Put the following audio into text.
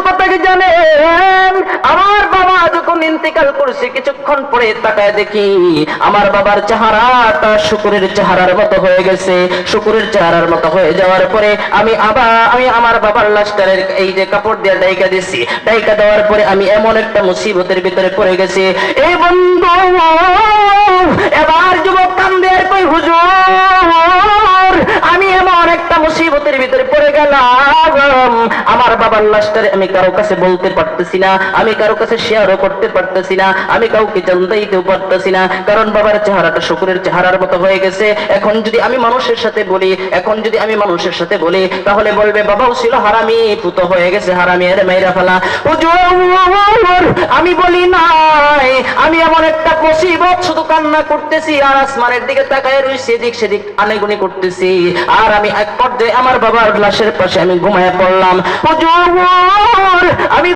কথা কি জানেন? আমার বাবা যখন ইন্তেকাল করছে কিছুক্ষণ পরে তাকায় দেখি আমার বাবার চেহারাটা শুকুরের চেহারার মতো হয়ে গেছে। শুকুরের চেহারার মতো হয়ে যাওয়ার পরে আমি আমার বাবার লাশটার এই যে কাপড় দিয়ে ডাইকা দিছি। ডাইকা দেওয়ার পরে আমি এমন একটা মুসিবতের ভিতরে পড়ে গেছি। এই বন্ধু এবার যুবক কান্দে আর কই হুজুর আমি এমন একটা মুসিবতের ভিতরে পড়ে গেলাম, আমার বাবার লাশটারে আমি কারো কাছে বলতে পারতেছি না, আমি কারো কাছে শেয়ারও করতে পারতেছি না, আমি কাউকে জানাইতেও পারতেছি না, কারণ বাবার চেহারাটা শুকুরের চেহারার মতো হয়ে গেছে। এখন যদি আমি মানুষের সাথে বলি তাহলে বলবে বাবাও ছিল হারামি, পুতো হয়ে গেছে হারামি, এর মেয়েরা ফেলা। হুজুর আমি বলি নাই, আমি এমন একটা মুসিবত শুধু কান্না করতেছি আর আসমানের দিকে তাকায় রইছি, এদিক সেদিক আনেগুনি করতেছি, আর আমি এক পর্যায়ে আমার বাবার লাশের পাশে আমি ঘুমায় পড়লাম। হুজুর